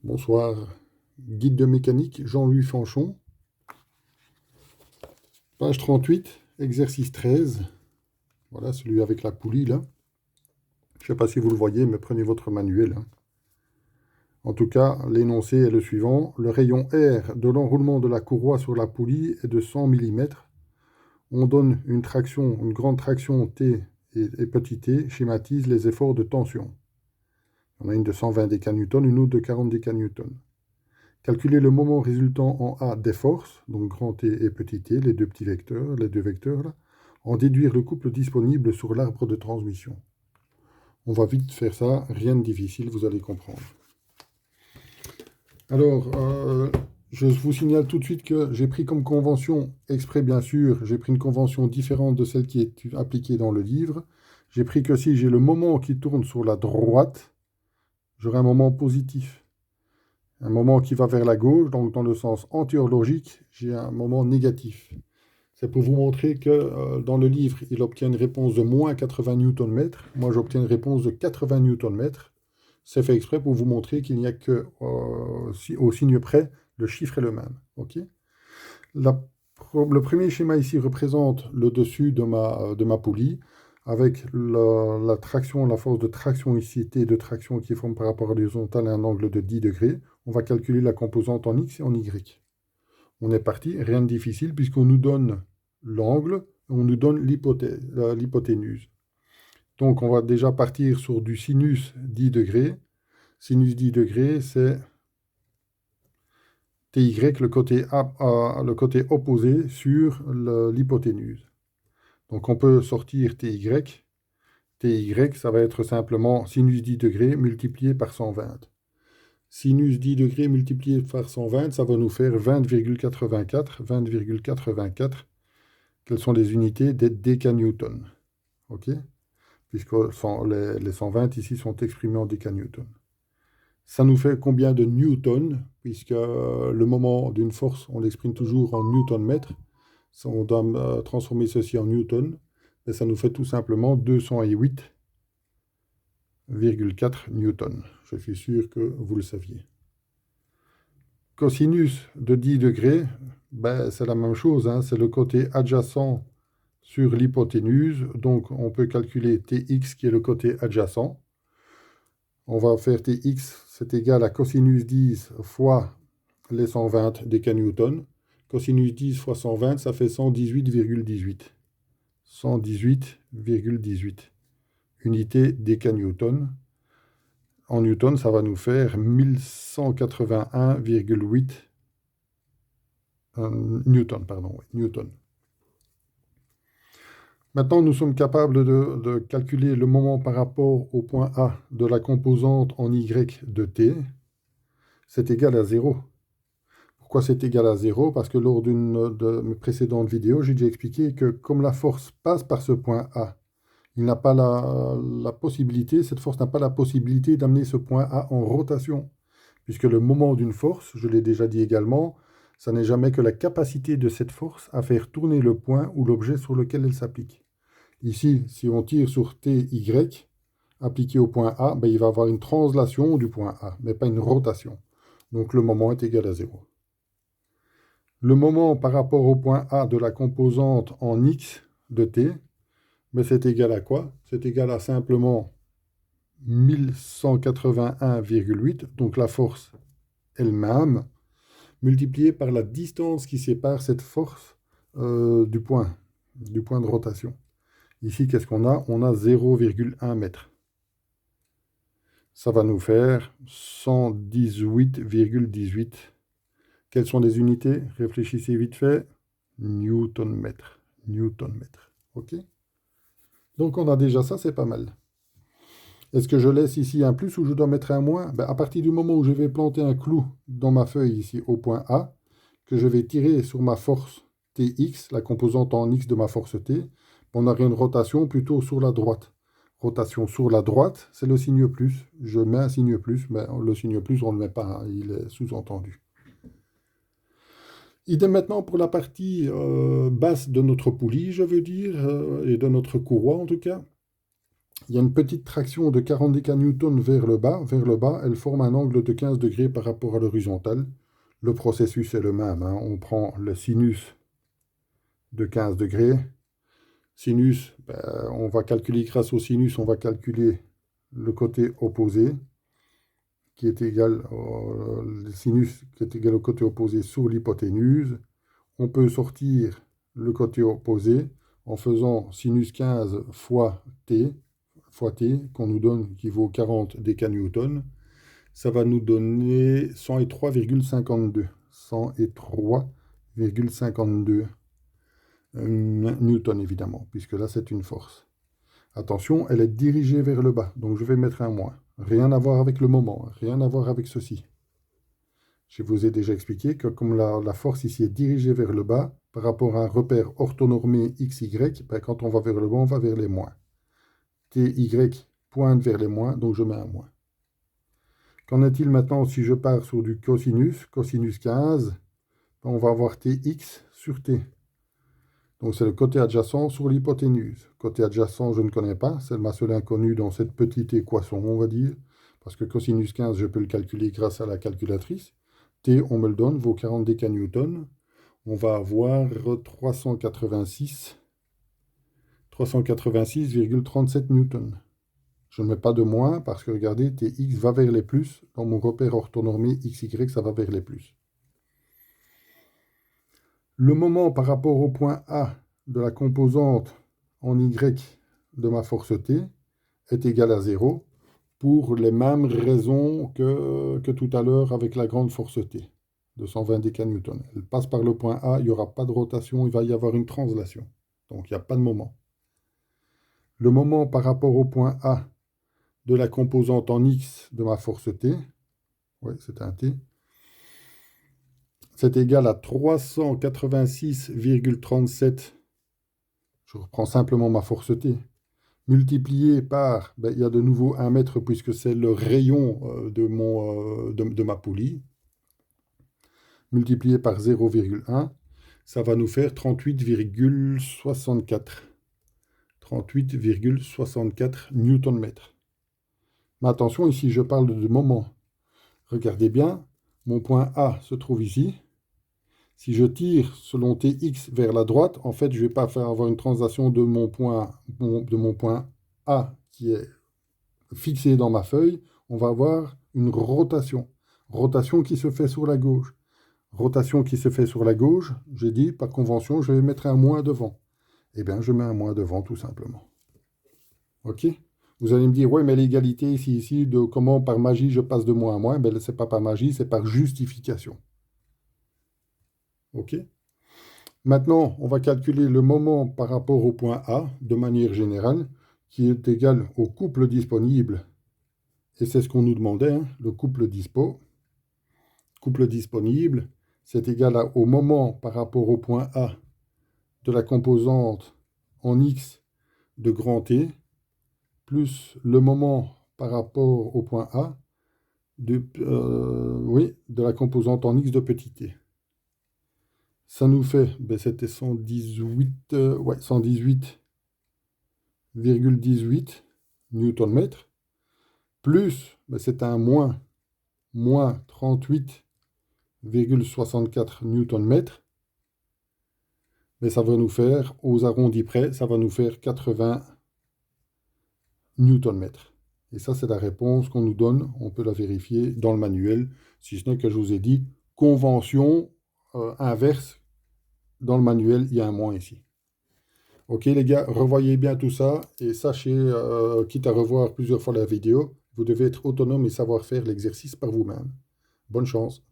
Bonsoir. Guide de mécanique, Jean-Louis Fanchon. Page 38, exercice 13. Voilà, celui avec la poulie, là. Je ne sais pas si vous le voyez, mais prenez votre manuel, hein. En tout cas, l'énoncé est le suivant. Le rayon R de l'enroulement de la courroie sur la poulie est de 100 mm. On donne une traction, une grande traction T et petit t, schématise les efforts de tension. On a une de 120 décanewtons, une autre de 40 décanewtons. Calculer le moment résultant en A des forces, donc grand T et petit t, les deux vecteurs là, en déduire le couple disponible sur l'arbre de transmission. On va vite faire ça, rien de difficile, vous allez comprendre. Alors, je vous signale tout de suite que j'ai pris comme convention, exprès bien sûr, j'ai pris une convention différente de celle qui est appliquée dans le livre. J'ai pris que si j'ai le moment qui tourne sur la droite, j'aurai un moment positif. Un moment qui va vers la gauche, donc dans le sens antihorlogique, j'ai un moment négatif. C'est pour vous montrer que dans le livre, il obtient une réponse de moins 80 Nm. Moi, j'obtiens une réponse de 80 Nm. C'est fait exprès pour vous montrer qu'il n'y a que, au signe près, le chiffre est le même. Ok. Le premier schéma ici représente le dessus de ma poulie, avec la traction, la force de traction ici, T de traction qui forme par rapport à l'horizontale un angle de 10 degrés. On va calculer la composante en X et en Y. On est parti, rien de difficile, puisqu'on nous donne l'angle, on nous donne l'hypoténuse. Donc on va déjà partir sur du sinus 10 degrés. Sinus 10 degrés, c'est TY, le côté opposé sur l'hypoténuse. Donc on peut sortir TY. TY, ça va être simplement sinus 10 degrés multiplié par 120. Sinus 10 degrés multiplié par 120, ça va nous faire 20,84. 20,84. Quelles sont les unités des décanewtons? OK? Puisque les 120 ici sont exprimés en décanewtons. Ça nous fait combien de newtons? Puisque le moment d'une force, on l'exprime toujours en newton-mètre. On doit transformer ceci en newton. Et ça nous fait tout simplement 208,4 newtons. Je suis sûr que vous le saviez. Cosinus de 10 degrés, ben, c'est la même chose, hein, c'est le côté adjacent sur l'hypoténuse. Donc, on peut calculer Tx qui est le côté adjacent. On va faire Tx, c'est égal à cosinus 10 fois les 120 décanewtons. Cosinus 10 fois 120, ça fait 118,18. 118,18 unités décanewtons. En newton, ça va nous faire 1181,8 newton, pardon, newton. Maintenant, nous sommes capables de calculer le moment par rapport au point A de la composante en Y de T. C'est égal à 0. Pourquoi c'est égal à 0? Parce que lors d'une de mes précédentes vidéos, j'ai déjà expliqué que comme la force passe par ce point A, il n'a pas la possibilité, cette force n'a pas la possibilité d'amener ce point A en rotation. Puisque le moment d'une force, je l'ai déjà dit également, ça n'est jamais que la capacité de cette force à faire tourner le point ou l'objet sur lequel elle s'applique. Ici, si on tire sur TY, appliqué au point A, ben, il va avoir une translation du point A, mais pas une rotation. Donc le moment est égal à 0. Le moment par rapport au point A de la composante en X de T, mais c'est égal à quoi? C'est égal à simplement 1181,8, donc la force elle-même, multipliée par la distance qui sépare cette force du point de rotation. Ici, qu'est-ce qu'on a? On a 0,1 mètre. Ça va nous faire 118,18. Quelles sont les unités? Réfléchissez vite fait. Newton-mètre. Newton-mètre. OK? Donc, on a déjà ça, c'est pas mal. Est-ce que je laisse ici un plus ou je dois mettre un moins? Ben, à partir du moment où je vais planter un clou dans ma feuille ici au point A, que je vais tirer sur ma force Tx, la composante en X de ma force T, on aurait une rotation plutôt sur la droite. Rotation sur la droite, c'est le signe plus. Je mets un signe plus, mais le signe plus, on ne le met pas, hein, il est sous-entendu. Idem maintenant pour la partie basse de notre poulie, je veux dire, et de notre courroie en tout cas. Il y a une petite traction de 40 décanewtons vers le bas. Vers le bas, elle forme un angle de 15 degrés par rapport à l'horizontale. Le processus est le même, hein. On prend le sinus de 15 degrés. Sinus, ben, on va calculer, grâce au sinus, on va calculer le côté opposé, qui est égal le sinus qui est égal au côté opposé sur l'hypoténuse. On peut sortir le côté opposé en faisant sinus 15 fois t, qu'on nous donne, qui vaut 40 décanewtons. Ça va nous donner 103,52. 103,52 newtons, évidemment, puisque là, c'est une force. Attention, elle est dirigée vers le bas, donc je vais mettre un moins. Rien à voir avec le moment, rien à voir avec ceci. Je vous ai déjà expliqué que comme la force ici est dirigée vers le bas, par rapport à un repère orthonormé XY, ben, quand on va vers le bas, on va vers les moins. TY pointe vers les moins, donc je mets un moins. Qu'en est-il maintenant si je pars sur du cosinus 15, ben, on va avoir TX sur T. Donc c'est le côté adjacent sur l'hypoténuse. Côté adjacent, je ne connais pas, c'est ma seule inconnue dans cette petite équation, on va dire, parce que cosinus 15, je peux le calculer grâce à la calculatrice. T, on me le donne, vaut 40 décanewtons. On va avoir 386,37 newtons. Je ne mets pas de moins parce que regardez, Tx va vers les plus. Dans mon repère orthonormé XY, ça va vers les plus. Le moment par rapport au point A de la composante en Y de ma force T est égal à 0 pour les mêmes raisons que tout à l'heure avec la grande force T de 120 décanewtons. Elle passe par le point A, il n'y aura pas de rotation, il va y avoir une translation. Donc il n'y a pas de moment. Le moment par rapport au point A de la composante en X de ma force T, oui, c'est un T, c'est égal à 386,37, je reprends simplement ma force T, multiplié par, ben, il y a de nouveau 1 mètre puisque c'est le rayon de ma poulie, multiplié par 0,1, ça va nous faire 38,64. 38,64 newton-mètre. Mais attention, ici, je parle de moment. Regardez bien, mon point A se trouve ici. Si je tire selon Tx vers la droite, en fait, je ne vais pas faire avoir une translation de mon point A qui est fixé dans ma feuille. On va avoir une rotation. Rotation qui se fait sur la gauche. Rotation qui se fait sur la gauche, j'ai dit, par convention, je vais mettre un moins devant. Eh bien, je mets un moins devant, tout simplement. OK? Vous allez me dire, ouais, mais l'égalité ici, de comment par magie je passe de moins à moins, ben, ce n'est pas par magie, c'est par justification. OK? Maintenant, on va calculer le moment par rapport au point A, de manière générale, qui est égal au couple disponible. Et c'est ce qu'on nous demandait, hein, le couple dispo. Couple disponible, c'est égal au moment par rapport au point A de la composante en X de grand T, plus le moment par rapport au point A de la composante en X de petit t. Ça nous fait, ben c'était 118,18 newton-mètre, plus, ben c'est un moins 38,64 newton-mètre, mais ça va nous faire, aux arrondis près, ça va nous faire 80 newton-mètre. Et ça, c'est la réponse qu'on nous donne. On peut la vérifier dans le manuel, si ce n'est que je vous ai dit convention inverse. Dans le manuel, il y a un moins ici. Ok, les gars, revoyez bien tout ça et sachez, quitte à revoir plusieurs fois la vidéo, vous devez être autonome et savoir faire l'exercice par vous-même. Bonne chance.